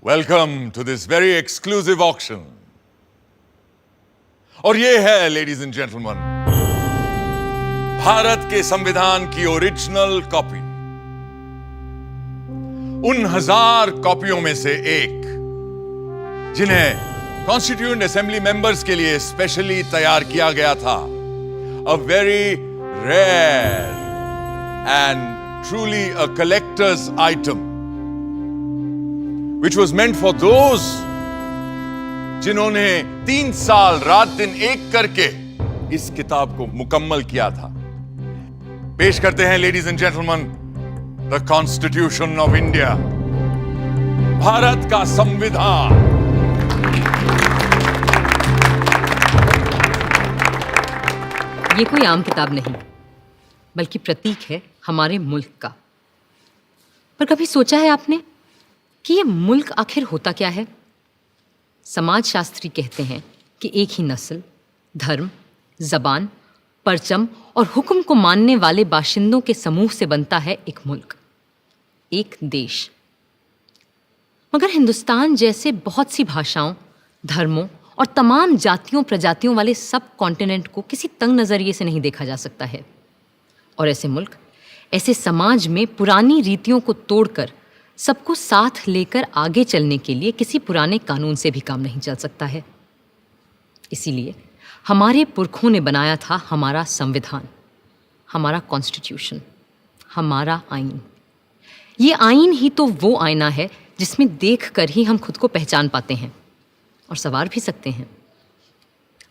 Welcome to this very exclusive auction. और ये है, ladies and gentlemen, भारत के संविधान की ओरिजिनल कॉपी। उन 1000 कॉपियों में से एक जिन्हें कॉन्स्टिट्यूएंट असेंबली मेंबर्स के लिए स्पेशली तैयार किया गया था। A very rare and truly a collector's item, which was meant for those जिन्होंने 3 साल रात दिन एक करके इस किताब को मुकम्मल किया था। पेश करते हैं ladies and gentleman, the constitution of India, Bharat का संविधान। ये कोई आम किताब नहीं, बल्कि प्रतीक है हमारे मुल्क का। पर कभी सोचा है आपने कि ये मुल्क आखिर होता क्या है? समाजशास्त्री कहते हैं कि एक ही नस्ल, धर्म, जबान, परचम और हुक्म को मानने वाले बाशिंदों के समूह से बनता है एक मुल्क, एक देश। मगर हिंदुस्तान जैसे बहुत सी भाषाओं, धर्मों और तमाम जातियों प्रजातियों वाले सब कॉन्टिनेंट को किसी तंग नज़रिए से नहीं देखा जा सकता है। और ऐसे मुल्क, ऐसे समाज में पुरानी रीतियों को तोड़कर सबको साथ लेकर आगे चलने के लिए किसी पुराने कानून से भी काम नहीं चल सकता है। इसीलिए हमारे पुरखों ने बनाया था हमारा संविधान, हमारा कॉन्स्टिट्यूशन, हमारा आईन। ये आईन ही तो वो आईना है जिसमें देखकर ही हम खुद को पहचान पाते हैं और संवार भी सकते हैं।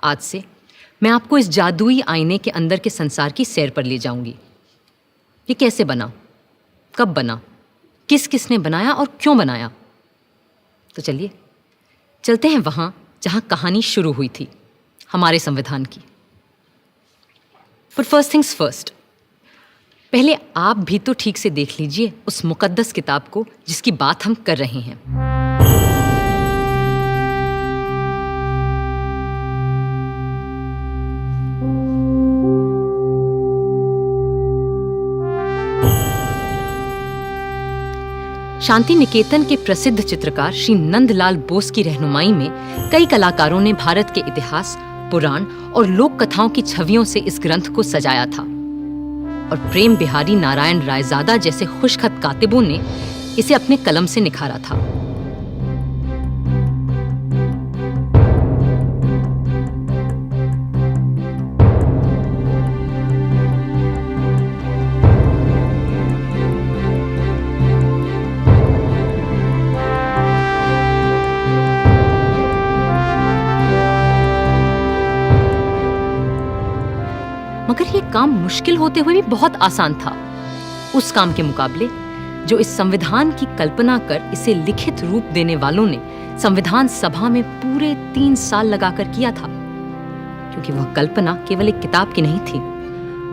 आज से मैं आपको इस जादुई आईने के अंदर के संसार की सैर पर ले जाऊंगी। ये कैसे बना, कब बना, किस किसने बनाया और क्यों बनाया? तो चलिए चलते हैं वहाँ जहाँ कहानी शुरू हुई थी, हमारे संविधान की। पर फर्स्ट थिंग्स फर्स्ट, पहले आप भी तो ठीक से देख लीजिए उस मुकद्दस किताब को जिसकी बात हम कर रहे हैं। शांति निकेतन के प्रसिद्ध चित्रकार श्री नंदलाल बोस की रहनुमाई में कई कलाकारों ने भारत के इतिहास, पुराण और लोक कथाओं की छवियों से इस ग्रंथ को सजाया था। और प्रेम बिहारी नारायण रायजादा जैसे खुशखत कातिबों ने इसे अपने कलम से निखारा था। मगर ये काम मुश्किल होते हुए भी बहुत आसान था उस काम के मुकाबले जो इस संविधान की कल्पना कर इसे लिखित रूप देने वालों ने संविधान सभा में पूरे 3 साल लगाकर किया था। क्योंकि वह कल्पना केवल एक किताब की नहीं थी,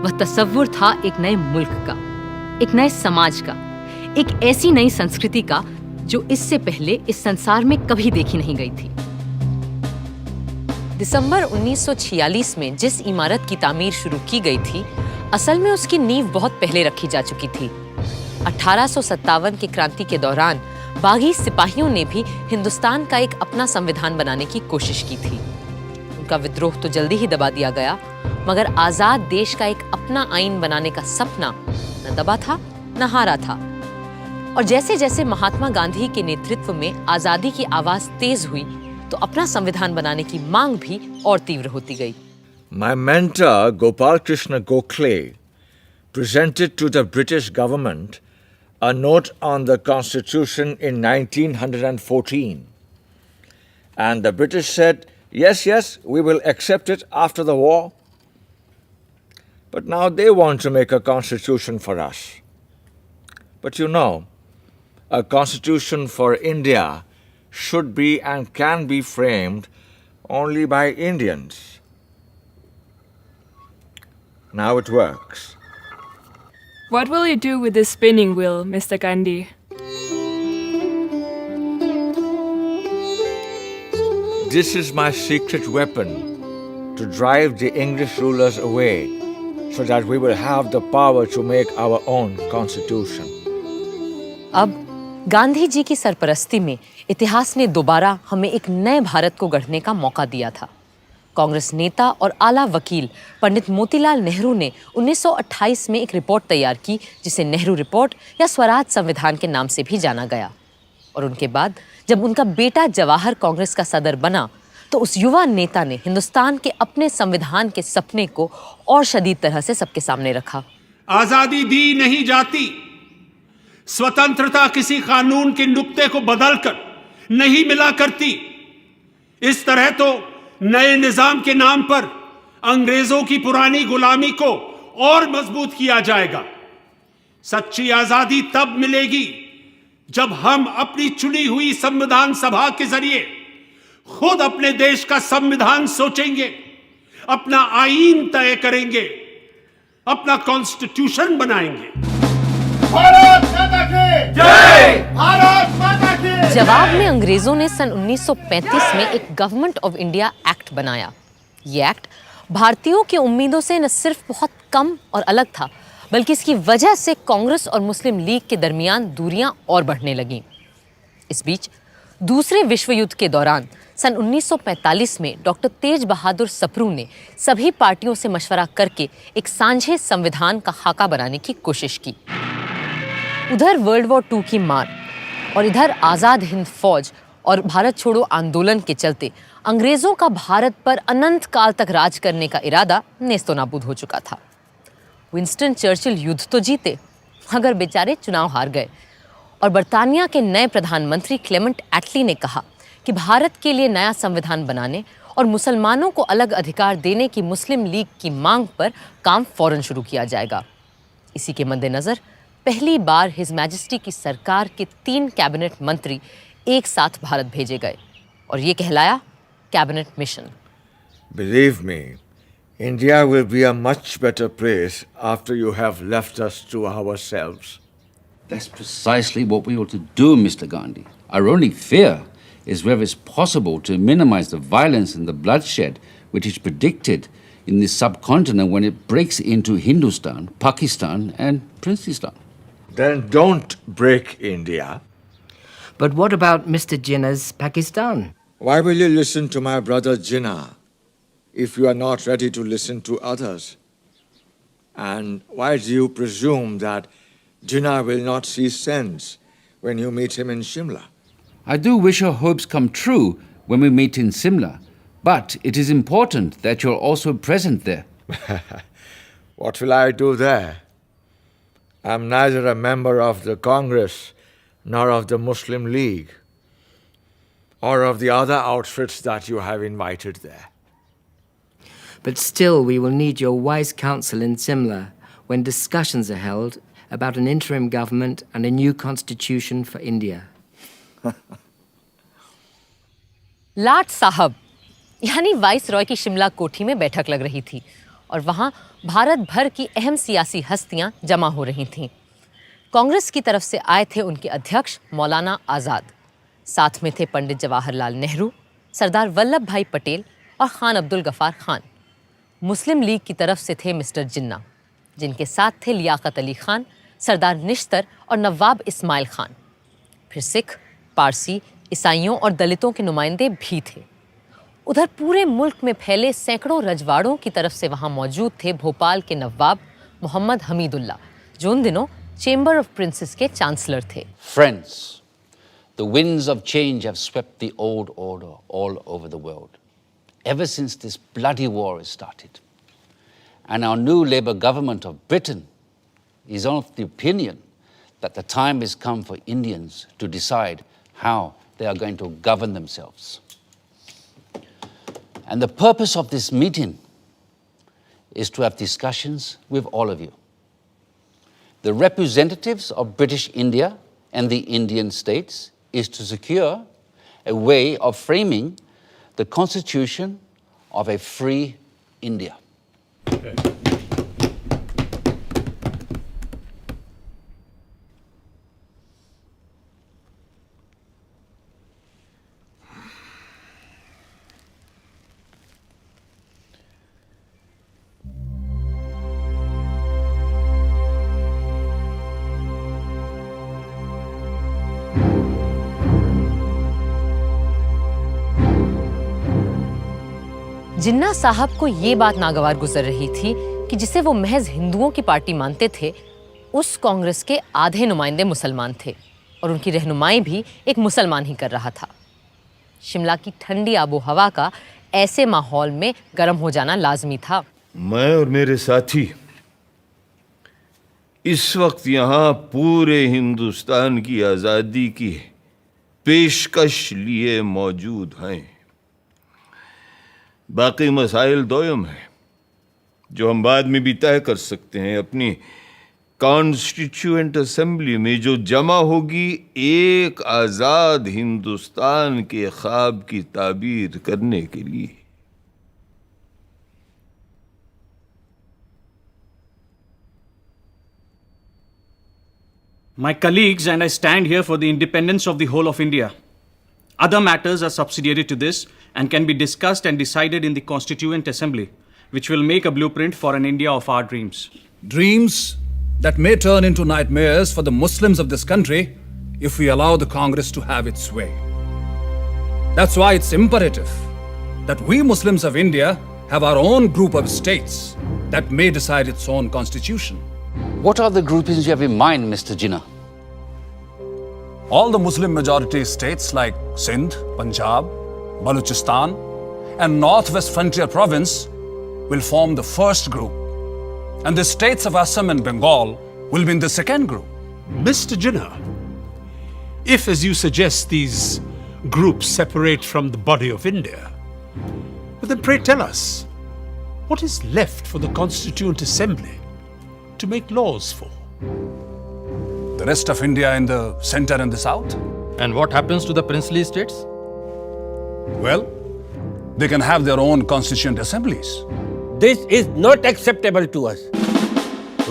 वह तसव्वुर था एक नए मुल्क का, एक नए समाज का, एक ऐसी नई संस्कृति का जो इससे पहले इस संसार में कभी देखी नहीं गई थी। दिसंबर 1946 में जिस इमारत की तामीर शुरू की गई थी, असल में उसकी नींव बहुत पहले रखी जा चुकी थी। 1857 की क्रांति के दौरान बागी सिपाहियों ने भी हिंदुस्तान का एक अपना संविधान बनाने की कोशिश की थी। उनका विद्रोह तो जल्दी ही दबा दिया गया, मगर आजाद देश का एक अपना आईन बनाने का सपना न दबा था न हारा था। और जैसे जैसे महात्मा गांधी के नेतृत्व में आजादी की आवाज तेज हुई, तो अपना संविधान बनाने की मांग भी और तीव्र होती गई। My mentor, Gopal Krishna Gokhale, presented to the British government a note on the Constitution in 1914. And the British said, yes, we will accept it after the war. But now they want to make a constitution for us. But you know, a constitution for India should be and can be framed only by Indians. Now it works. What will you do with this spinning wheel, Mr. Gandhi? This is my secret weapon to drive the English rulers away so that we will have the power to make our own constitution. अब गांधी जी की सरपरस्ती में इतिहास ने दोबारा हमें एक नए भारत को गढ़ने का मौका दिया था। कांग्रेस नेता और आला वकील पंडित मोतीलाल नेहरू ने 1928 में एक रिपोर्ट तैयार की जिसे नेहरू रिपोर्ट या स्वराज संविधान के नाम से भी जाना गया। और उनके बाद जब उनका बेटा जवाहर कांग्रेस का सदर बना तो उस युवा नेता ने हिंदुस्तान के अपने संविधान के सपने को और शदीद तरह से सबके सामने रखा। आजादी दी नहीं जाती, स्वतंत्रता किसी कानून के नुक्ते को बदलकर नहीं मिला करती। इस तरह तो नए निजाम के नाम पर अंग्रेजों की पुरानी गुलामी को और मजबूत किया जाएगा। सच्ची आजादी तब मिलेगी जब हम अपनी चुनी हुई संविधान सभा के जरिए खुद अपने देश का संविधान सोचेंगे, अपना आईन तय करेंगे, अपना कॉन्स्टिट्यूशन बनाएंगे। भारत माता की जय! भारत माता की जवाब में अंग्रेजों ने सन 1935 में एक गवर्नमेंट ऑफ इंडिया एक्ट बनाया। ये एक्ट भारतीयों की उम्मीदों से न सिर्फ बहुत कम और अलग था, बल्कि इसकी वजह से कांग्रेस और मुस्लिम लीग के दरमियान दूरियां और बढ़ने लगीं। इस बीच दूसरे विश्व युद्ध के दौरान सन 1945 में डॉक्टर तेज बहादुर सप्रू ने सभी पार्टियों से मशवरा करके एक सांझे संविधान का खाका बनाने की कोशिश की। उधर वर्ल्ड वॉर II की मार और इधर आज़ाद हिंद फौज और भारत छोड़ो आंदोलन के चलते अंग्रेजों का भारत पर अनंत काल तक राज करने का इरादा नेस्तो नाबूद हो चुका था। विंस्टन चर्चिल युद्ध तो जीते, मगर बेचारे चुनाव हार गए और बर्तानिया के नए प्रधानमंत्री क्लेमेंट एटली ने कहा कि भारत के लिए नया संविधान बनाने और मुसलमानों को अलग अधिकार देने की मुस्लिम लीग की मांग पर काम फौरन शुरू किया जाएगा। इसी के मद्देनजर पहली बार हिज मैजेस्टी की सरकार के 3 कैबिनेट मंत्री एक साथ भारत भेजे गए और ये कहलाया cabinet mission. Believe me, India will be a much better place after you have left us to ourselves. That's precisely what we ought to do, Mr. Gandhi. Our only fear is whether it's possible to minimize the violence and the bloodshed which is predicted in this subcontinent when it breaks into Hindustan, Pakistan, and Princeton. Then don't break India. But what about Mr. Jinnah's Pakistan? Why will you listen to my brother Jinnah if you are not ready to listen to others? And why do you presume that Jinnah will not see sense when you meet him in Shimla? I do wish your hopes come true when we meet in Simla, but it is important that you're also present there. What will I do there? I'm neither a member of the Congress nor of the Muslim League or of the other outfits that you have invited there. But still, we will need your wise counsel in Simla when discussions are held about an interim government and a new constitution for India. लाट साहब यानी vice Roy की शिमला कोठी में बैठक लग रही थी और वहां भारत भर की अहम सियासी हस्तियां जमा हो रही थीं। कांग्रेस की तरफ से आए थे उनके अध्यक्ष मौलाना आज़ाद, साथ में थे पंडित जवाहरलाल नेहरू, सरदार वल्लभ भाई पटेल और खान अब्दुल गफार खान। मुस्लिम लीग की तरफ से थे मिस्टर जिन्ना, जिनके साथ थे लियाकत अली खान, सरदार निश्तर और नवाब इस्माइल खान। फिर सिख, पारसी, ईसाइयों और दलितों के नुमाइंदे भी थे। उधर पूरे मुल्क में फैले सैकड़ों रजवाड़ों की तरफ से वहां मौजूद थे भोपाल के नवाब मोहम्मद हमीदुल्ला, जो उन दिनों चेंबर ऑफ प्रिंसेस के चांसलर थे। Friends, the winds of change have swept the old order all over the world, ever since this bloody war has started. And our new Labour government of Britain is of the opinion that the time has come for Indians to decide how they are going to govern themselves. And the purpose of this meeting is to have discussions with all of you. The representatives of British India and the Indian states is to secure a way of framing the constitution of a free India. जिन्ना साहब को ये बात नागवार गुजर रही थी कि जिसे वो महज हिंदुओं की पार्टी मानते थे, उस कांग्रेस के आधे नुमाइंदे मुसलमान थे और उनकी रहनुमाई भी एक मुसलमान ही कर रहा था। शिमला की ठंडी आबो हवा का ऐसे माहौल में गर्म हो जाना लाजमी था। मैं और मेरे साथी इस वक्त यहाँ पूरे हिंदुस्तान की आज़ादी की पेशकश लिए मौजूद हैं। बाकी मसाइल दोयम है जो हम बाद में भी तय कर सकते हैं। अपनी कॉन्स्टिट्यूएंट असेंबली में जो जमा होगी एक आज़ाद हिंदुस्तान के ख्वाब की ताबीर करने के लिए। My colleagues and I stand here for the independence of the whole of India. Other matters are subsidiary to this and can be discussed and decided in the Constituent Assembly, which will make a blueprint for an India of our dreams. Dreams that may turn into nightmares for the Muslims of this country if we allow the Congress to have its way. That's why it's imperative that we Muslims of India have our own group of states that may decide its own constitution. What are the groupings you have in mind, Mr. Jinnah? All the Muslim majority states like Sindh, Punjab, Balochistan, and Northwest Frontier Province will form the first group. And the states of Assam and Bengal will be in the second group. Mr. Jinnah, if, as you suggest, these groups separate from the body of India, but then pray tell us, what is left for the Constituent Assembly to make laws for? The rest of India in the center and the south? And what happens to the princely states? Well, they can have their own constituent assemblies. This is not acceptable to us.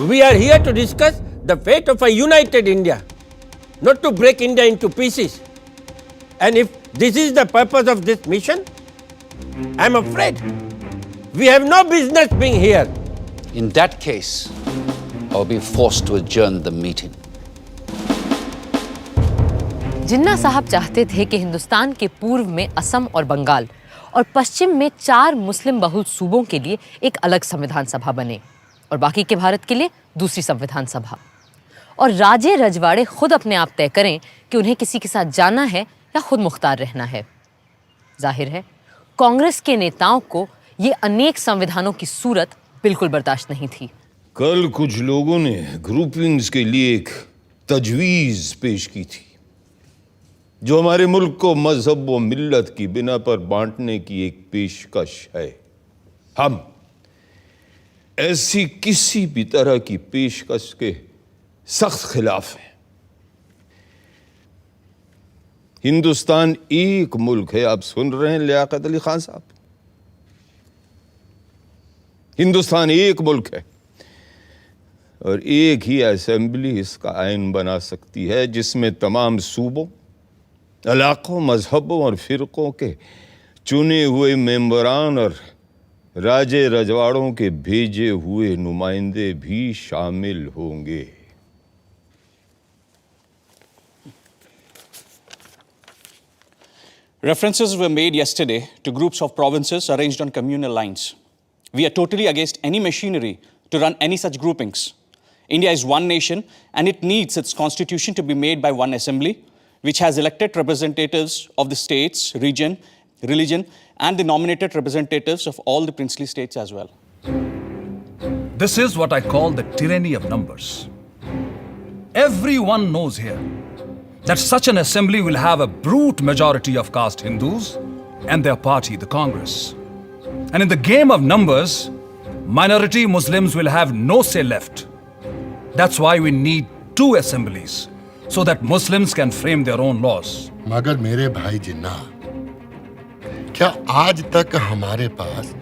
We are here to discuss the fate of a united India, not to break India into pieces. And if this is the purpose of this mission, I'm afraid we have no business being here. In that case, I'll be forced to adjourn the meeting. जिन्ना साहब चाहते थे कि हिंदुस्तान के पूर्व में असम और बंगाल और पश्चिम में 4 मुस्लिम बहुल सूबों के लिए एक अलग संविधान सभा बने और बाकी के भारत के लिए दूसरी संविधान सभा, और राजे रजवाड़े खुद अपने आप तय करें कि उन्हें किसी के साथ जाना है या खुद मुख्तार रहना है। जाहिर है कांग्रेस के नेताओं को ये अनेक संविधानों की सूरत बिल्कुल बर्दाश्त नहीं थी। कल कुछ लोगों ने ग्रुपिंग्स के लिए एक तजवीज़ पेश की थी जो हमारे मुल्क को मजहब व मिल्लत की बिना पर बांटने की एक पेशकश है। हम ऐसी किसी भी तरह की पेशकश के सख्त खिलाफ हैं। हिंदुस्तान एक मुल्क है, आप सुन रहे हैं लियाकत अली खान साहब, हिंदुस्तान एक मुल्क है और एक ही असेंबली इसका आइन बना सकती है जिसमें तमाम सूबों, इलाकों, मजहबों और फिरकों के चुने हुए मेंबरान और राजे रजवाड़ों के भेजे हुए नुमाइंदे भी शामिल होंगे। References were made yesterday to groups of provinces arranged on communal lines. We are totally against any machinery to run any such groupings. India is one nation and it needs its constitution to be made by one assembly, which has elected representatives of the states, region, religion, and the nominated representatives of all the princely states as well. This is what I call the tyranny of numbers. Everyone knows here that such an assembly will have a brute majority of caste Hindus and their party, the Congress. And in the game of numbers, minority Muslims will have no say left. That's why we need 2 assemblies, so that Muslims can frame their own laws. मगर मेरे भाई जिन्ना, क्या आज तक हमारे पास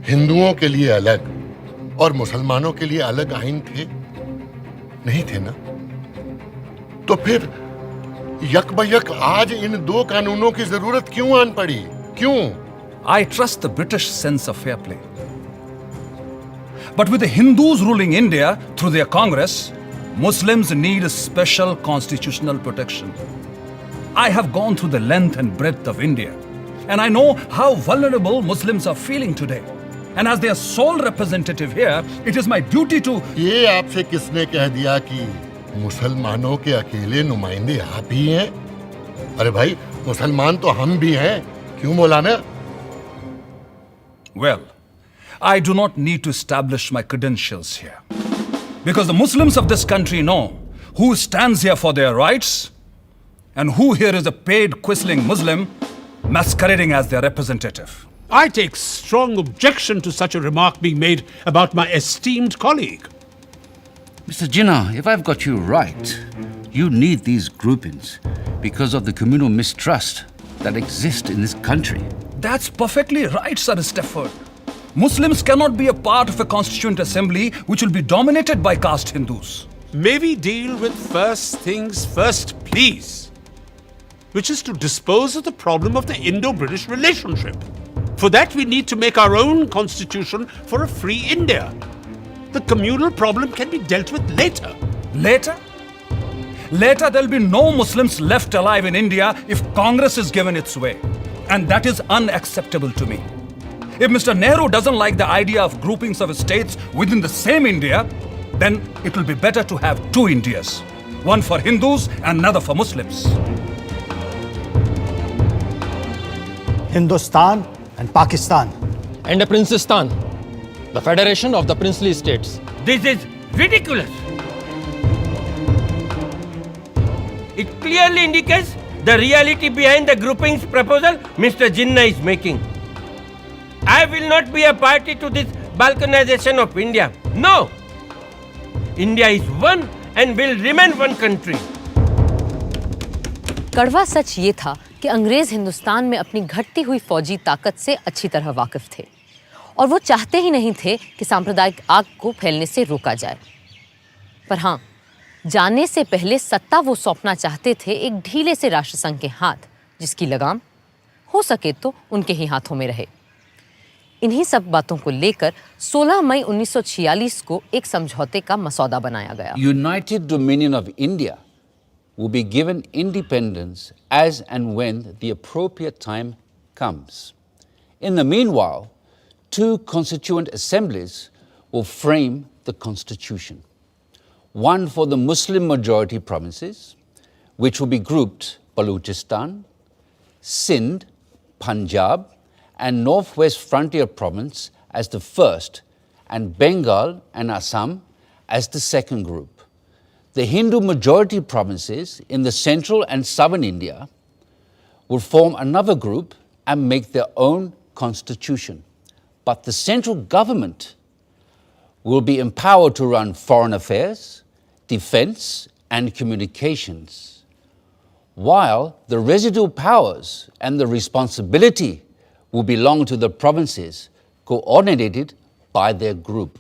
हिंदुओं के लिए अलग और मुसलमानों के लिए अलग आइन थे? नहीं थे ना? तो फिर यकबयक आज इन 2 कानूनों की जरूरत क्यों आन पड़ी? क्यों? I trust the British sense of fair play. But with the Hindus ruling India through their Congress, Muslims need a special constitutional protection. I have gone through the length and breadth of India And I know how vulnerable Muslims are feeling today. And as their sole representative here, it is my duty to... ये आपसे किसने कह दिया कि मुसलमानों के अकेले नुमाइंदे आप ही हैं? अरे भाई, मुसलमान तो हम भी हैं, क्यों मौलाना? Well, I do not need to establish my credentials here. Because the Muslims of this country know who stands here for their rights and who here is a paid quisling Muslim masquerading as their representative. I take strong objection to such a remark being made about my esteemed colleague. Mr. Jinnah, if I've got you right, you need these groupings because of the communal mistrust that exists in this country. That's perfectly right, Sir Stafford. Muslims cannot be a part of a constituent assembly which will be dominated by caste Hindus. May we deal with first things first, please, which is to dispose of the problem of the Indo-British relationship. For that, we need to make our own constitution for a free India. The communal problem can be dealt with later. Later? Later, there'll be no Muslims left alive in India if Congress is given its way. And that is unacceptable to me. If Mr. Nehru doesn't like the idea of groupings of states within the same India, then it will be better to have two Indias. One for Hindus and another for Muslims. Hindustan and Pakistan. And a Princestan, the federation of the princely states. This is ridiculous. It clearly indicates the reality behind the groupings proposal Mr. Jinnah is making. I will not be a party to this balkanization of India. No! India is one and will remain one country. कड़वा सच ये था कि अंग्रेज हिंदुस्तान में अपनी घटती हुई फौजी ताकत से अच्छी तरह वाकिफ थे और वो चाहते ही नहीं थे कि सांप्रदायिक आग को फैलने से रोका जाए। पर हाँ, जाने से पहले सत्ता वो सौंपना चाहते थे एक ढीले से राष्ट्रसंघ के हाथ, जिसकी लगाम हो सके तो उनके ही हाथों में रहे। इन्हीं सब बातों को लेकर 16 मई 1946 को एक समझौते का मसौदा बनाया गया। United Dominion of India will be given independence as and when the appropriate time comes. In the meanwhile, two constituent assemblies will frame the constitution. One for the Muslim majority provinces, which will be grouped Balochistan, Sindh, Punjab, and Northwest Frontier Province as the first, and Bengal and Assam as the second group. The Hindu majority provinces in the central and southern India will form another group and make their own constitution. But the central government will be empowered to run foreign affairs, defense, and communications, while the residual powers and the responsibility will belong to the provinces coordinated by their group.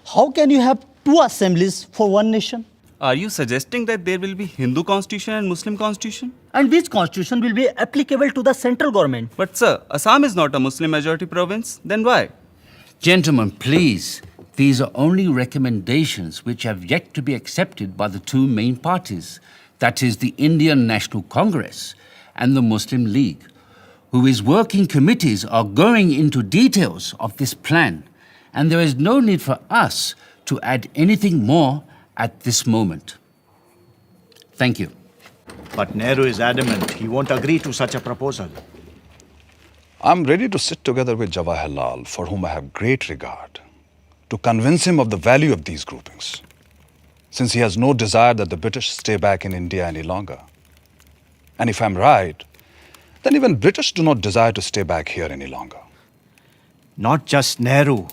How can you have two assemblies for one nation? Are you suggesting that there will be Hindu constitution and Muslim constitution? And which constitution will be applicable to the central government? But sir, Assam is not a Muslim majority province. Then why? Gentlemen, please, these are only recommendations which have yet to be accepted by the two main parties, that is the Indian National Congress and the Muslim League, whose working committees are going into details of this plan, and there is no need for us to add anything more at this moment. Thank you. But Nehru is adamant he won't agree to such a proposal. I'm ready to sit together with Jawaharlal, for whom I have great regard, to convince him of the value of these groupings, since he has no desire that the British stay back in India any longer. And if I'm right, then even British do not desire to stay back here any longer. Not just Nehru.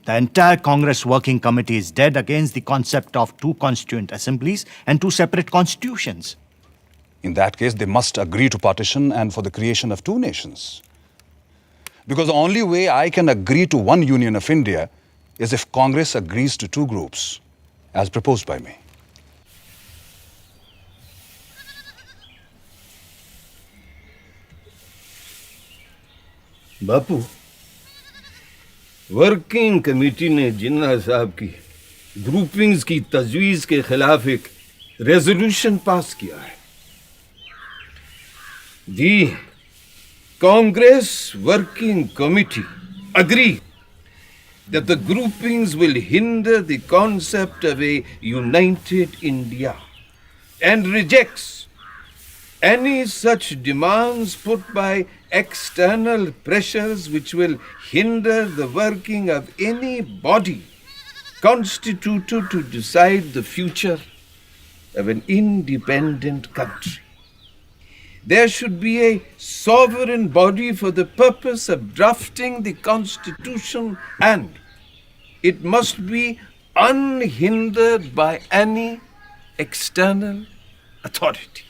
The entire Congress Working Committee is dead against the concept of two constituent assemblies and two separate constitutions. In that case, they must agree to partition and for the creation of two nations. Because the only way I can agree to one union of India is if Congress agrees to two groups, as proposed by me. Bapu, working committee ने जिन्ना साहब की groupings की तजवीज़ के खिलाफ एक resolution pass किया है। Congress Working Committee agree that the groupings will hinder the concept of a united India and rejects any such demands put by external pressures which will hinder the working of any body constituted to decide the future of an independent country. There should be a sovereign body for the purpose of drafting the Constitution, and it must be unhindered by any external authority.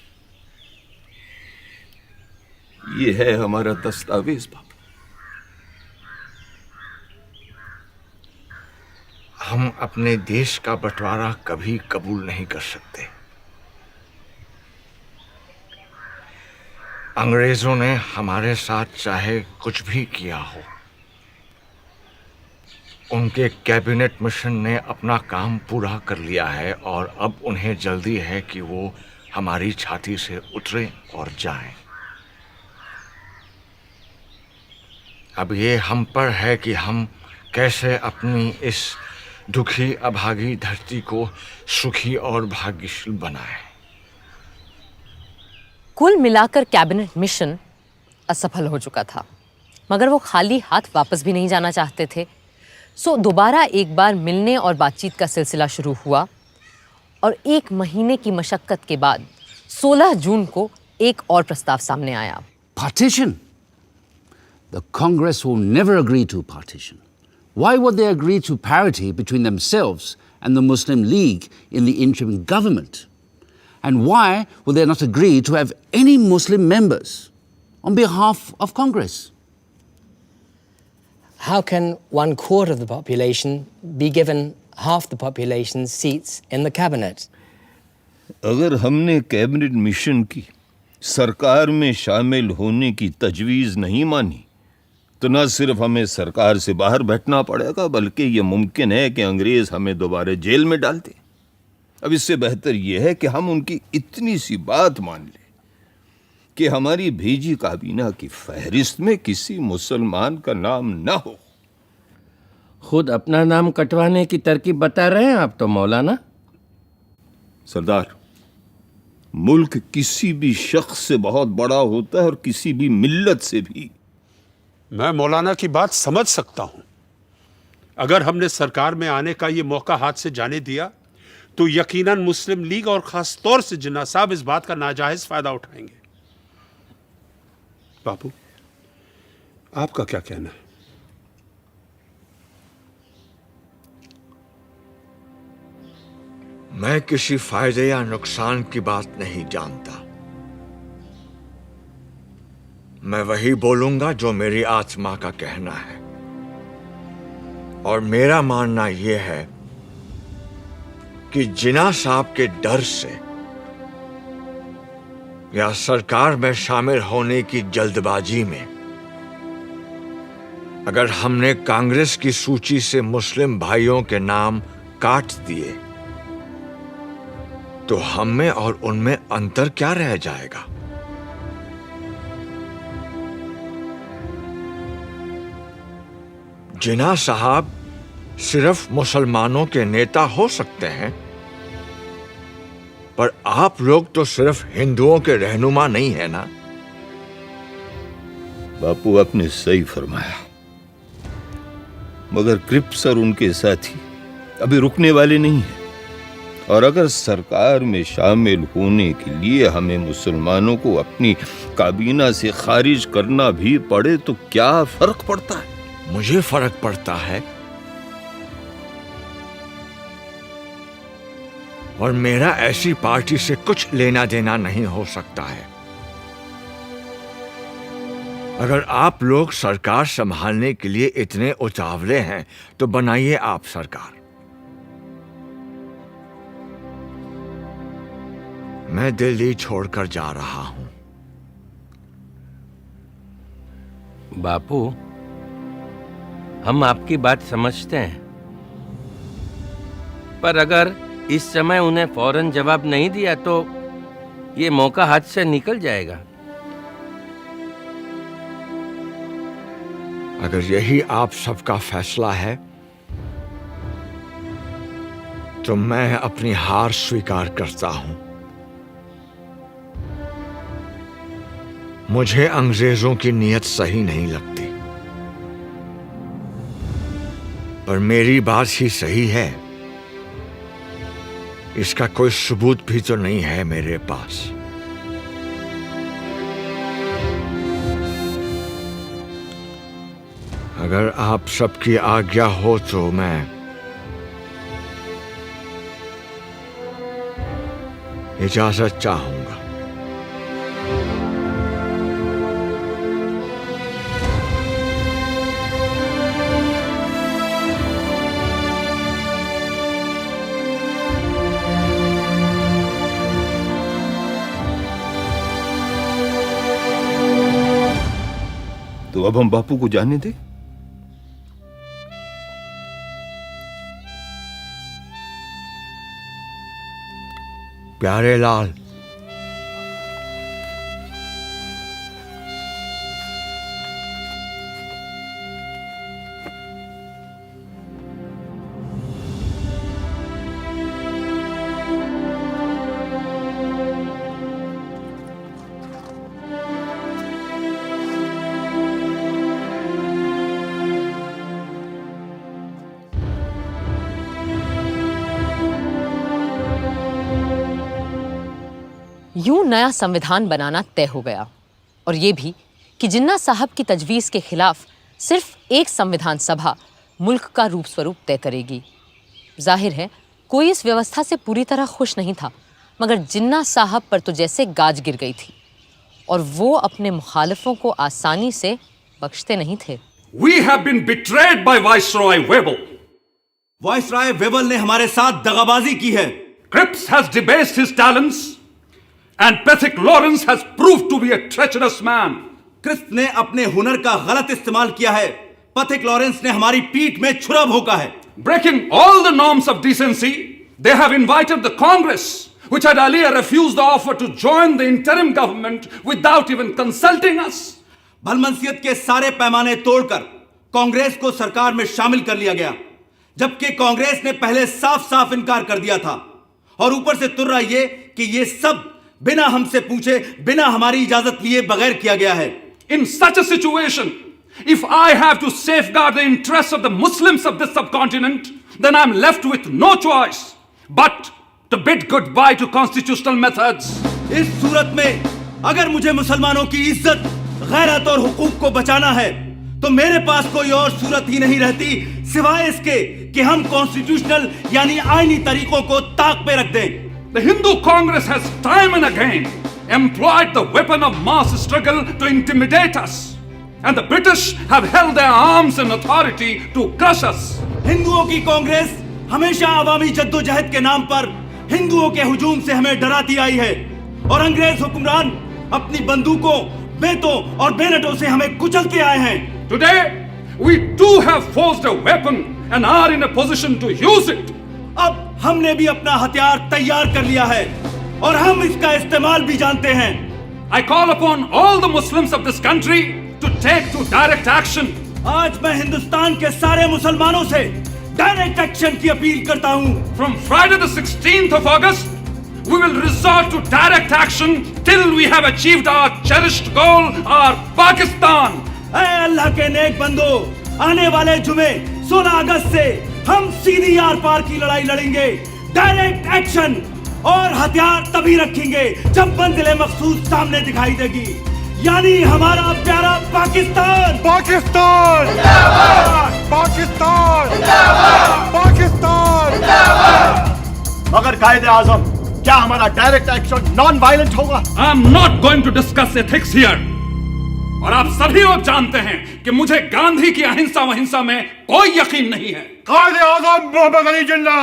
ये है हमारा दस्तावेज बाबू। हम अपने देश का बंटवारा कभी कबूल नहीं कर सकते। अंग्रेजों ने हमारे साथ चाहे कुछ भी किया हो, उनके कैबिनेट मिशन ने अपना काम पूरा कर लिया है और अब उन्हें जल्दी है कि वो हमारी छाती से उतरे और जाएं। अब ये हम पर है कि हम कैसे अपनी इस दुखी अभागी धरती को सुखी और भाग्यशील बनाएं। कुल मिलाकर कैबिनेट मिशन असफल हो चुका था, मगर वो खाली हाथ वापस भी नहीं जाना चाहते थे। सो दोबारा एक बार मिलने और बातचीत का सिलसिला शुरू हुआ और 1 महीने की मशक्कत के बाद 16 जून को एक और प्रस्ताव सामने आया। Partition? The Congress will never agree to partition. Why would they agree to parity between themselves and the Muslim League in the interim government? And why will they not agree to have any Muslim members on behalf of Congress? How can 1/4 of the population be given half the population's seats in the cabinet? अगर हमने cabinet mission की सरकार में शामिल होने की तजवीज़ नहीं मानी तो न सिर्फ हमें सरकार से बाहर बैठना पड़ेगा, बल्कि ये मुमकिन है कि अंग्रेज हमें दोबारा जेल में डाल दें। अब इससे बेहतर यह है कि हम उनकी इतनी सी बात मान लें कि हमारी भेजी काबीना की फहरिस्त में किसी मुसलमान का नाम ना हो। खुद अपना नाम कटवाने की तरकीब बता रहे हैं आप तो मौलाना। सरदार, मुल्क किसी भी शख्स से बहुत बड़ा होता है और किसी भी मिल्लत से भी। मैं मौलाना की बात समझ सकता हूं। अगर हमने सरकार में आने का ये मौका हाथ से जाने दिया तो यकीनन मुस्लिम लीग और खास तौर से जिन्ना साहब इस बात का नाजायज फायदा उठाएंगे। बापू, आपका क्या कहना है? मैं किसी फायदे या नुकसान की बात नहीं जानता। मैं वही बोलूंगा जो मेरी आत्मा का कहना है, और मेरा मानना यह है कि जिन्ना साहब के डर से या सरकार में शामिल होने की जल्दबाजी में अगर हमने कांग्रेस की सूची से मुस्लिम भाइयों के नाम काट दिए तो हम में और उनमें अंतर क्या रह जाएगा? जिन्ना साहब सिर्फ मुसलमानों के नेता हो सकते हैं, पर आप लोग तो सिर्फ हिंदुओं के रहनुमा नहीं है ना। बापू, आपने सही फरमाया, मगर क्रिप्स और उनके साथी अभी रुकने वाले नहीं हैं, और अगर सरकार में शामिल होने के लिए हमें मुसलमानों को अपनी काबीना से खारिज करना भी पड़े तो क्या फर्क पड़ता है? मुझे फर्क पड़ता है, और मेरा ऐसी पार्टी से कुछ लेना देना नहीं हो सकता है। अगर आप लोग सरकार संभालने के लिए इतने उतावले हैं तो बनाइए आप सरकार। मैं दिल्ली छोड़कर जा रहा हूं। बापू, हम आपकी बात समझते हैं, पर अगर इस समय उन्हें फौरन जवाब नहीं दिया तो ये मौका हाथ से निकल जाएगा। अगर यही आप सबका फैसला है तो मैं अपनी हार स्वीकार करता हूं। मुझे अंग्रेजों की नीयत सही नहीं लगती, पर मेरी बात ही सही है। इसका कोई सबूत भी तो नहीं है मेरे पास। अगर आप सबकी आज्ञा हो तो मैं इजाजत चाहूंगा। तो अब हम बापू को जाने दें। प्यारे लाल, यूं नया संविधान बनाना तय हो गया, और ये भी कि जिन्ना साहब की तजवीज़ के खिलाफ सिर्फ एक संविधान सभा मुल्क का रूप स्वरूप तय करेगी। जाहिर है कोई इस व्यवस्था से पूरी तरह खुश नहीं था, मगर जिन्ना साहब पर तो जैसे गाज गिर गई थी, और वो अपने मुखालिफों को आसानी से बख्शते नहीं थे। We have been betrayed by Viceroy Webel. Viceroy Wavell ने हमारे साथ दगाबाजी की है। Cripps has debased his talents, and Pethick Lawrence has proved to be a treacherous man. Crisp ने अपने हुनर का गलत इस्तेमाल किया है। पथिक लॉरेंस ने हमारी पीठ में छुरा भोंका है। Breaking all the norms of decency, they have invited the Congress, which had earlier refused the offer to join the interim government without even consulting us. भलमनसियत के सारे पैमाने तोड़कर कांग्रेस को सरकार में शामिल कर लिया गया, जबकि कांग्रेस ने पहले साफ साफ इनकार कर दिया था। और ऊपर से तुर्रा ये कि ये सब बिना हमसे पूछे, बिना हमारी इजाजत लिए बगैर किया गया है। In such a situation, if I have to safeguard the interests of the Muslims of this subcontinent, then I'm left with no choice but to bid goodbye to constitutional methods. इस सूरत में अगर मुझे मुसलमानों की इज्जत, गैरत और हुकूक को बचाना है, तो मेरे पास कोई और सूरत ही नहीं रहती सिवाय इसके कि हम कॉन्स्टिट्यूशनल यानी आईनी तरीकों को ताक पे रख दें। The Hindu Congress has time and again employed the weapon of mass struggle to intimidate us, and the British have held their arms in authority to crush us. हिंदुओं की कांग्रेस हमेशा अवामी जद्दोजहद के नाम पर हिंदुओं के हुजूम से हमें डराती आई है, और अंग्रेज हुक्मरान अपनी बंदूकों, बेतों और बेनटों से हमें कुचलते आए हैं। Today, we too have forged a weapon and are in a position to use it. अब हमने भी अपना हथियार तैयार कर लिया है और हम इसका इस्तेमाल भी जानते हैं। I call upon all the Muslims of this country to take to direct action. आज मैं हिंदुस्तान के सारे मुसलमानों से डायरेक्ट एक्शन की अपील करता हूँ। From Friday the 16th of August, we will resort to direct action till we have achieved our cherished goal, our Pakistan. ऐ अल्लाह के नेक बंदो, आने वाले जुमे 16 अगस्त से हम सीधी आर पार की लड़ाई लड़ेंगे। डायरेक्ट एक्शन और हथियार तभी रखेंगे जब मंजिल मखसूस सामने दिखाई देगी, यानी हमारा प्यारा पाकिस्तान। पाकिस्तान पाकिस्तान पाकिस्तान। मगर कायदे आजम, क्या हमारा डायरेक्ट एक्शन नॉन वायलेंट होगा? I am not going to discuss ethics here. और आप सभी लोग जानते हैं कि मुझे गांधी की अहिंसा वहिंसा में कोई यकीन नहीं है। कायदे आजम मोहम्मद अली जिन्ना।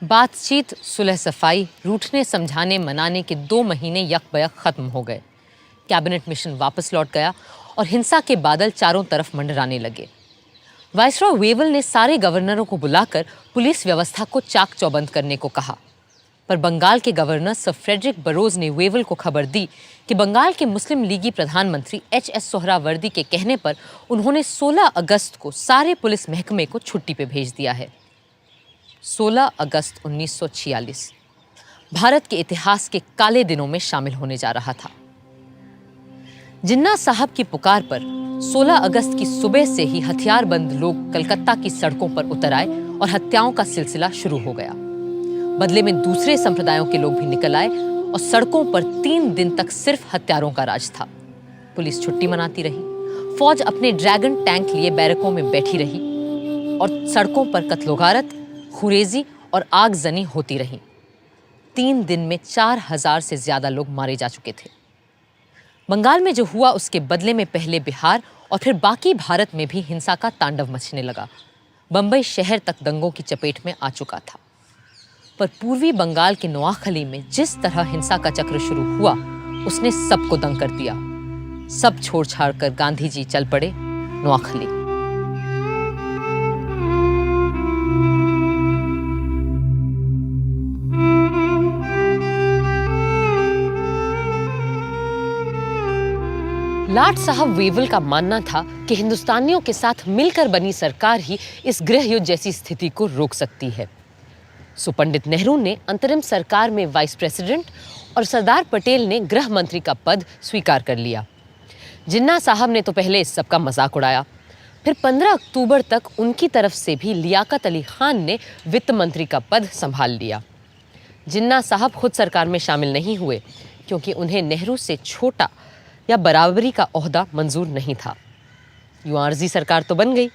बातचीत, सुलह सफाई, रूठने समझाने मनाने के 2 महीने यकबयक खत्म हो गए। कैबिनेट मिशन वापस लौट गया और हिंसा के बादल चारों तरफ मंडराने लगे। वाइसरॉय वेवल ने सारे गवर्नरों को बुलाकर पुलिस व्यवस्था को चाक चौबंद करने को कहा। पर बंगाल के गवर्नर सर फ्रेडरिक बरोज ने वेवल को खबर दी कि बंगाल के मुस्लिम लीगी प्रधानमंत्री एच.एस. सोहरावर्दी के कहने पर उन्होंने 16 अगस्त को सारे पुलिस महकमे को छुट्टी पे भेज दिया है। 16 अगस्त 1946 भारत के इतिहास के काले दिनों में शामिल होने जा रहा था। जिन्ना साहब की पुकार पर 16 अगस्त की सुबह से ही हथियारबंद लोग कलकत्ता की सड़कों पर उतर आए और हत्याओं का सिलसिला शुरू हो गया। बदले में दूसरे संप्रदायों के लोग भी निकल आए और सड़कों पर 3 दिन तक सिर्फ हत्यारों का राज था। पुलिस छुट्टी मनाती रही, फौज अपने ड्रैगन टैंक लिए बैरकों में बैठी रही और सड़कों पर कत्लोगारत, खुरेजी और आगजनी होती रही। 3 दिन में 4000 से ज्यादा लोग मारे जा चुके थे। बंगाल में जो हुआ उसके बदले में पहले बिहार और फिर बाकी भारत में भी हिंसा का तांडव मचने लगा। बंबई शहर तक दंगों की चपेट में आ चुका था। पर पूर्वी बंगाल के नोआखली में जिस तरह हिंसा का चक्र शुरू हुआ उसने सबको दंग कर दिया। सब छोड़ छाड़ कर गांधी जी चल पड़े नोआखली। लाट साहब वेवल का मानना था कि हिंदुस्तानियों के साथ मिलकर बनी सरकार ही इस गृह युद्ध जैसी स्थिति को रोक सकती है। सो पंडित नेहरू ने अंतरिम सरकार में वाइस प्रेसिडेंट और सरदार पटेल ने गृह मंत्री का पद स्वीकार कर लिया। जिन्ना साहब ने तो पहले इस सब का मजाक उड़ाया, फिर 15 अक्टूबर तक उनकी तरफ से भी लियाकत अली खान ने वित्त मंत्री का पद संभाल लिया। जिन्ना साहब खुद सरकार में शामिल नहीं हुए क्योंकि उन्हें नेहरू से छोटा या बराबरी का ओहदा मंजूर नहीं था। यूं आर्जी सरकार तो बन गई,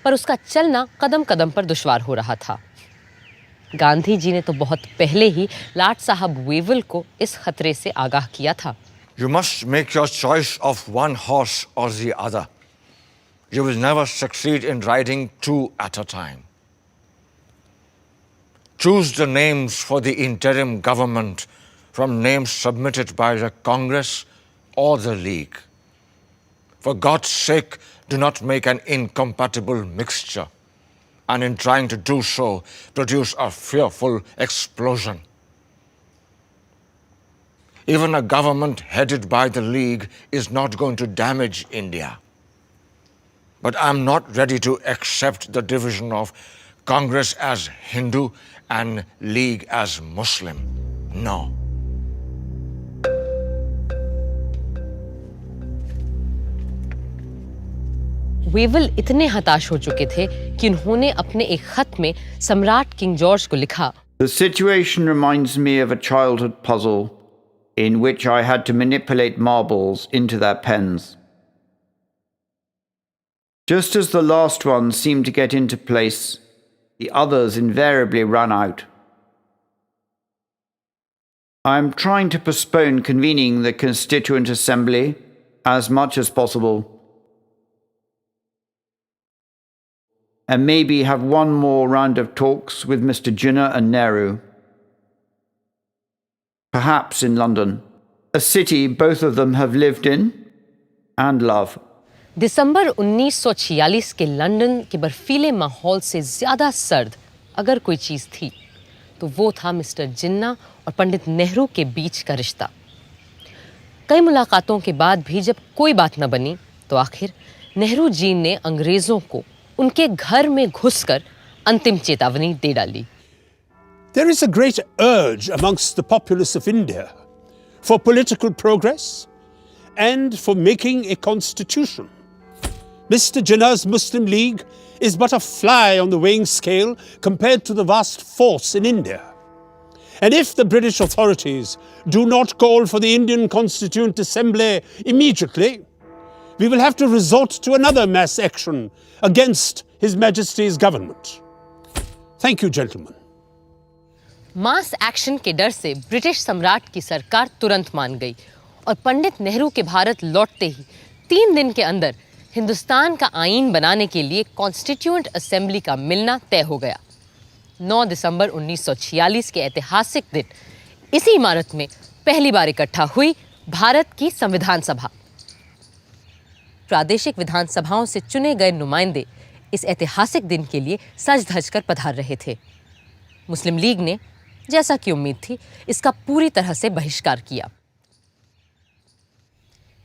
पर उसका चलना कदम कदम पर दुश्वार हो रहा था। गांधी जी ने तो बहुत पहले ही लाट साहब वेवल को इस खतरे से आगाह किया था। You must make your choice of one horse or the other. You will never succeed in riding 2 at a time. Choose the names for the interim government from names submitted by the Congress or the League. For God's sake, do not make an incompatible mixture, and in trying to do so, produce a fearful explosion. Even a government headed by the League is not going to damage India. But I'm not ready to accept the division of Congress as Hindu and League as Muslim. No. Wavell इतने हताश हो चुके थे कि उन्होंने अपने एक खत में सम्राट किंग जॉर्ज को लिखा, The situation reminds me of a childhood puzzle in which I had to manipulate marbles into their pens. Just as the last one seemed to get into place, the others invariably ran out. I am trying to postpone convening the Constituent Assembly as much as possible, and maybe have one more round of talks with Mr. Jinnah and Nehru. Perhaps in London, a city both of them have lived in and love. दिसंबर 1946 के London के बर्फीले माहौल से ज्यादा सर्द अगर कोई चीज थी तो वो था मिस्टर जिन्ना और पंडित नेहरू के बीच का रिश्ता। कई मुलाकातों के बाद भी जब कोई बात न बनी तो आखिर नेहरू जी ने अंग्रेजों को उनके घर में घुसकर अंतिम चेतावनी दे डाली। There is a great urge amongst the populace of India for political progress and for making a constitution. Mr. Jinnah's Muslim League is but a fly on the weighing scale compared to the vast force in India. And if the British authorities do not call for the Indian Constituent Assembly immediately, we will have to resort to another mass action against His Majesty's government. Thank you, gentlemen. Mass action के डर से British सम्राट की सरकार तुरंत मान गई और पंडित नेहरू के भारत लौटते ही 3 दिन के अंदर हिंदुस्तान का आईन बनाने के लिए कॉन्स्टिट्यूएंट असेंबली का मिलना तय हो गया। 9 दिसंबर 1946 के ऐतिहासिक दिन इसी इमारत में पहली बार इकट्ठा हुई भारत की संविधान सभा। प्रादेशिक विधानसभाओं से चुने गए नुमाइंदे इस ऐतिहासिक दिन के लिए सज धज कर पधार रहे थे। मुस्लिम लीग ने जैसा कि उम्मीद थी, इसका पूरी तरह से बहिष्कार किया।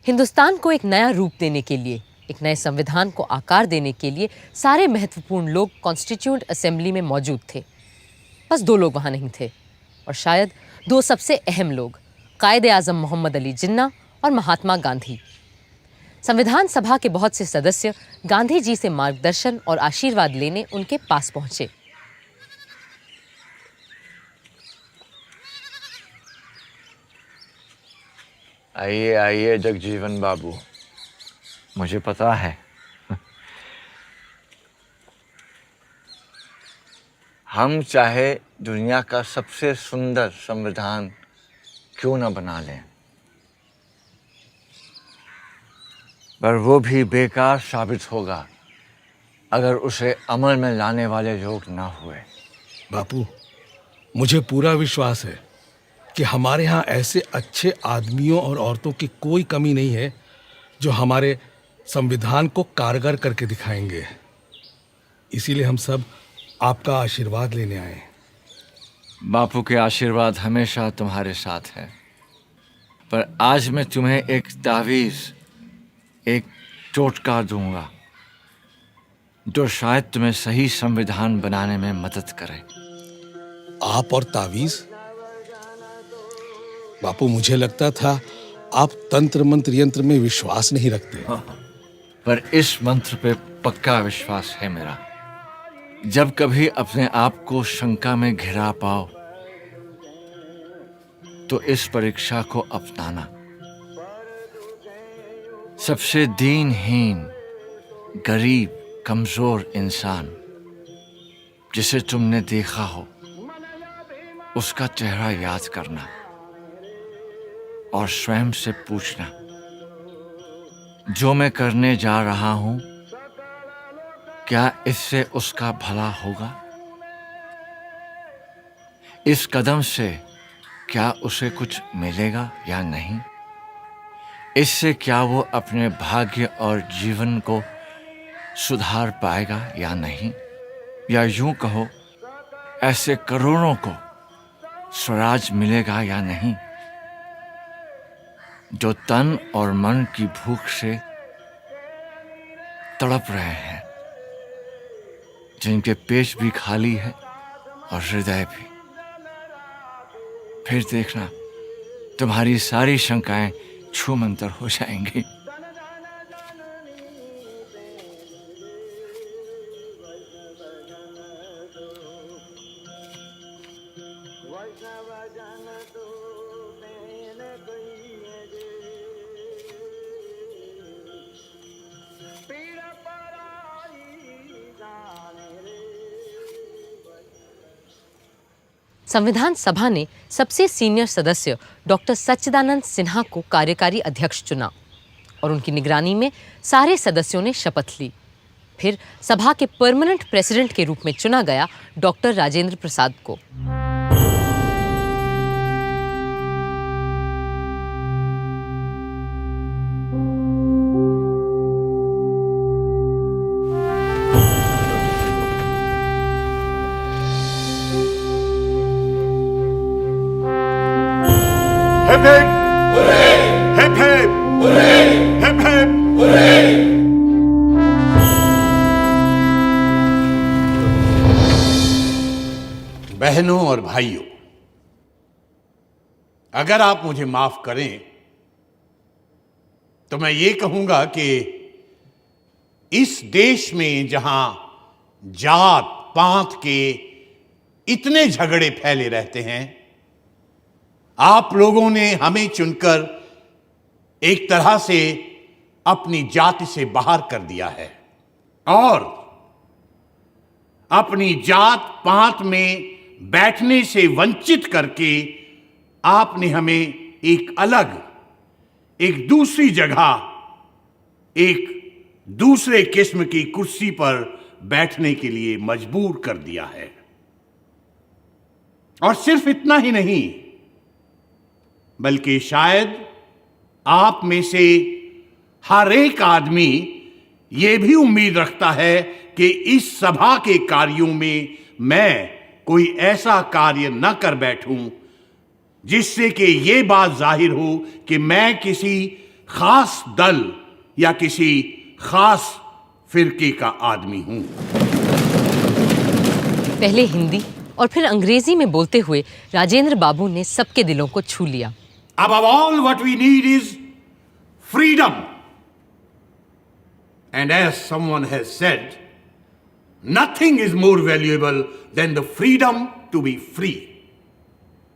हिंदुस्तान को एक नया रूप देने के लिए, एक नए संविधान को आकार देने के लिए सारे महत्वपूर्ण लोग कॉन्स्टिट्यूएंट असेंबली में मौजूद थे। बस 2 लोग वहां नहीं थे, और शायद 2 सबसे अहम लोग, कायदे आजम मोहम्मद अली जिन्ना और महात्मा गांधी। संविधान सभा के बहुत से सदस्य गांधी जी से मार्गदर्शन और आशीर्वाद लेने उनके पास पहुंचे। आइए आइए जगजीवन बाबू, मुझे पता है हम चाहे दुनिया का सबसे सुंदर संविधान क्यों न बना लें, पर वो भी बेकार साबित होगा अगर उसे अमल में लाने वाले लोग ना हुए। बापू, मुझे पूरा विश्वास है कि हमारे यहाँ ऐसे अच्छे आदमियों और औरतों की कोई कमी नहीं है जो हमारे संविधान को कारगर करके दिखाएंगे। इसीलिए हम सब आपका आशीर्वाद लेने आए। बापू के आशीर्वाद हमेशा तुम्हारे साथ है, पर आज मैं तुम्हें एक तावीज़, एक टोटका दूंगा जो शायद तुम्हें सही संविधान बनाने में मदद करे। आप और तावीज़? बापू, मुझे लगता था आप तंत्र मंत्र यंत्र में विश्वास नहीं रखते। पर इस मंत्र पे पक्का विश्वास है मेरा। जब कभी अपने आप को शंका में घिरा पाओ तो इस परीक्षा को अपनाना। सबसे दीनहीन, गरीब, कमजोर इंसान जिसे तुमने देखा हो, उसका चेहरा याद करना और स्वयं से पूछना, जो मैं करने जा रहा हूं, क्या इससे उसका भला होगा? इस कदम से क्या उसे कुछ मिलेगा या नहीं? इससे क्या वो अपने भाग्य और जीवन को सुधार पाएगा या नहीं? या यूं कहो, ऐसे करोड़ों को स्वराज मिलेगा या नहीं जो तन और मन की भूख से तड़प रहे हैं, जिनके पेट भी खाली है और हृदय भी। फिर देखना, तुम्हारी सारी शंकाएं छूमंतर हो जाएंगी। संविधान सभा ने सबसे सीनियर सदस्य डॉक्टर सच्चिदानंद सिन्हा को कार्यकारी अध्यक्ष चुना और उनकी निगरानी में सारे सदस्यों ने शपथ ली। फिर सभा के परमानेंट प्रेसिडेंट के रूप में चुना गया डॉक्टर राजेंद्र प्रसाद को। Hip hip! Hooray! Hip hip! Hooray! Hip hip! Hooray! बहनों और भाइयों, अगर आप मुझे माफ करें तो मैं ये कहूंगा कि इस देश में जहां जात पात के इतने झगड़े फैले रहते हैं, आप लोगों ने हमें चुनकर एक तरह से अपनी जाति से बाहर कर दिया है और अपनी जात पात में बैठने से वंचित करके आपने हमें एक अलग, एक दूसरी जगह, एक दूसरे किस्म की कुर्सी पर बैठने के लिए मजबूर कर दिया है। और सिर्फ इतना ही नहीं, बल्कि शायद आप में से हर एक आदमी यह भी उम्मीद रखता है कि इस सभा के कार्यों में मैं कोई ऐसा कार्य न कर बैठूं जिससे कि ये बात जाहिर हो कि मैं किसी खास दल या किसी खास फिरके का आदमी हूं। पहले हिंदी और फिर अंग्रेजी में बोलते हुए राजेंद्र बाबू ने सबके दिलों को छू लिया। Above all, what we need is freedom. And as someone has said, nothing is more valuable than the freedom to be free.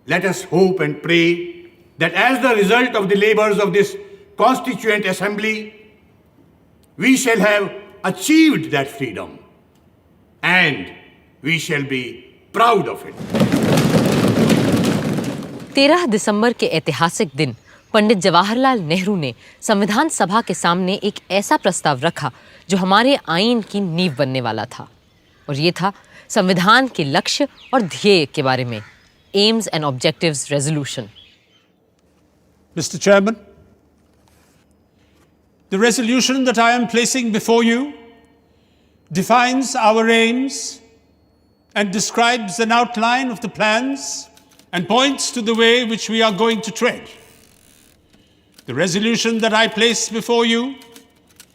Let us hope and pray that as the result of the labors of this Constituent Assembly, we shall have achieved that freedom and we shall be proud of it. 13 दिसंबर के ऐतिहासिक दिन पंडित जवाहरलाल नेहरू ने संविधान सभा के सामने एक ऐसा प्रस्ताव रखा जो हमारे आईन की नींव बनने वाला था, और ये था संविधान के लक्ष्य और ध्येय के बारे में, AIIMS and objectives resolution. Mr. Chairman, the resolution that I am placing before you defines our aims and describes an outline of the plans and points to the way which we are going to tread. The resolution that I place before you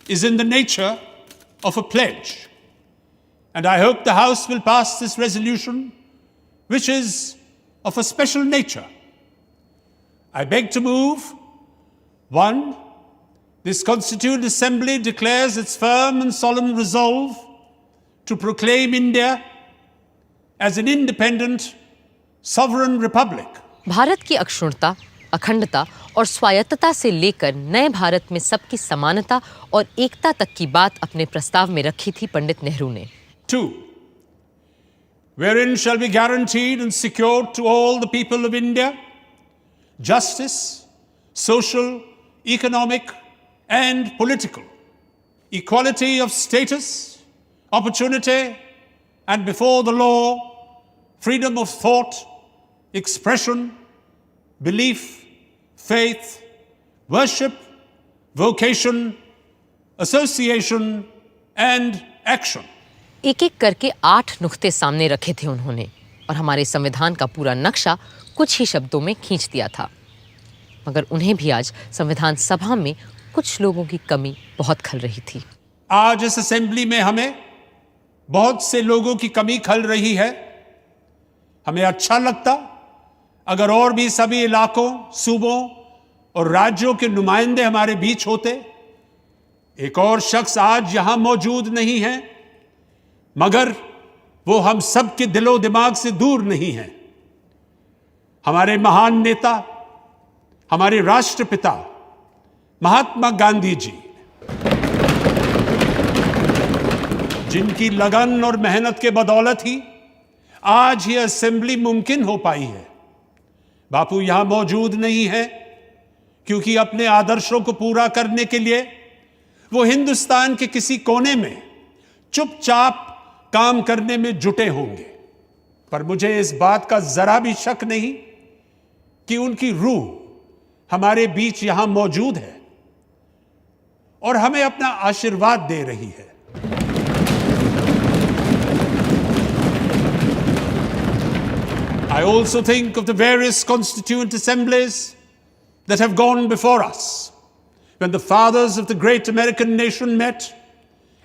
is in the nature of a pledge, and I hope the House will pass this resolution, which is of a special nature. I beg to move, 1, this Constituent Assembly declares its firm and solemn resolve to proclaim India as an independent, sovereign republic. Bharat की अक्षुण्णता, अखंडता और स्वायत्तता से लेकर नए भारत में सबकी समानता और एकता तक की बात अपने प्रस्ताव में रखी थी पंडित नेहरू ने। 2, wherein shall be guaranteed and secured to all the people of India justice, social, economic, and political, equality of status, opportunity, and before the law, freedom of thought, expression, belief, faith, worship, vocation, association, and action. एक एक करके 8 नुक्ते सामने रखे थे उन्होंने, और हमारे संविधान का पूरा नक्शा कुछ ही शब्दों में खींच दिया था। मगर उन्हें भी आज संविधान सभा में कुछ लोगों की कमी बहुत खल रही थी। आज इस असेंबली में हमें बहुत से लोगों की कमी खल रही है। हमें अच्छा लगता अगर और भी सभी इलाकों, सूबों और राज्यों के नुमाइंदे हमारे बीच होते। एक और शख्स आज यहां मौजूद नहीं है, मगर वो हम सब के दिलो दिमाग से दूर नहीं है। हमारे महान नेता, हमारे राष्ट्रपिता महात्मा गांधी जी, जिनकी लगन और मेहनत के बदौलत ही आज ये असेंबली मुमकिन हो पाई है। बापू यहां मौजूद नहीं है क्योंकि अपने आदर्शों को पूरा करने के लिए वो हिंदुस्तान के किसी कोने में चुपचाप काम करने में जुटे होंगे। पर मुझे इस बात का जरा भी शक नहीं कि उनकी रूह हमारे बीच यहां मौजूद है और हमें अपना आशीर्वाद दे रही है। I also think of the various constituent assemblies that have gone before us, when the fathers of the great American nation met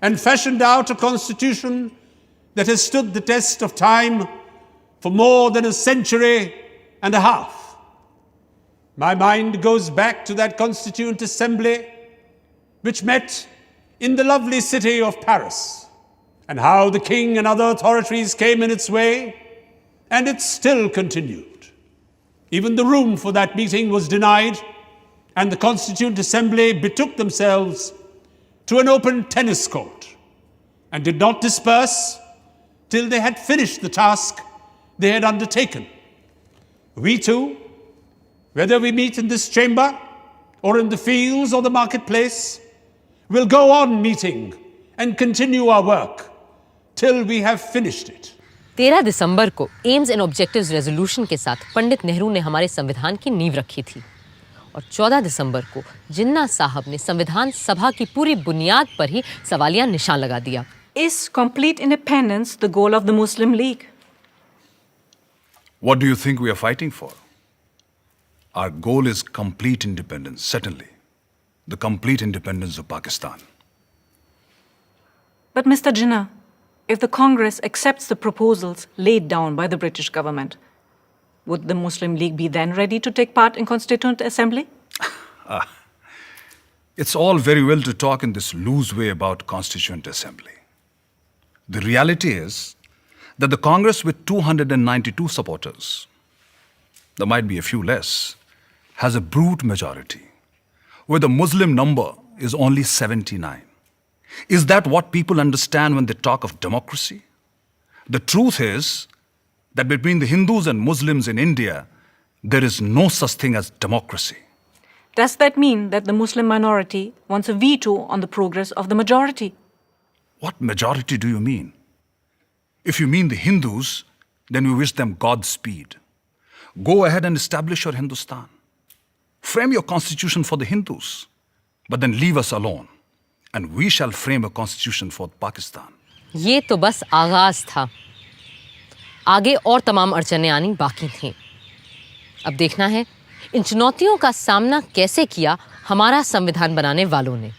and fashioned out a constitution that has stood the test of time for more than a century and a half. My mind goes back to that Constituent Assembly which met in the lovely city of Paris, and how the king and other authorities came in its way, and it still continued. Even the room for that meeting was denied, and the Constituent Assembly betook themselves to an open tennis court and did not disperse till they had finished the task they had undertaken. We too, whether we meet in this chamber or in the fields or the marketplace, will go on meeting and continue our work till we have finished it. 13 दिसंबर को AIIMS and objectives resolution के साथ पंडित नेहरू ने हमारे संविधान की नींव रखी थी, और 14 दिसंबर को जिन्ना साहब ने संविधान सभा की पूरी बुनियाद पर ही सवालिया निशान लगा दिया। Is complete independence the goal of the Muslim League? What do you think we are fighting for? Our goal is complete independence, certainly. The complete independence of Pakistan. But Mr. Jinnah, if the Congress accepts the proposals laid down by the British government, would the Muslim League be then ready to take part in Constituent Assembly? It's all very well to talk in this loose way about Constituent Assembly. The reality is that the Congress with 292 supporters, there might be a few less, has a brute majority, where the Muslim number is only 79. Is that what people understand when they talk of democracy? The truth is that between the Hindus and Muslims in India, there is no such thing as democracy. Does that mean that the Muslim minority wants a veto on the progress of the majority? What majority do you mean? If you mean the Hindus, then we wish them Godspeed. Go ahead and establish your Hindustan. Frame your constitution for the Hindus, but then leave us alone, and we shall frame a constitution for Pakistan. ये तो बस आगाज था। आगे और तमाम अड़चनें आनी बाकी थीं। अब देखना है इन चुनौतियों का सामना कैसे किया हमारा संविधान बनाने वालों ने।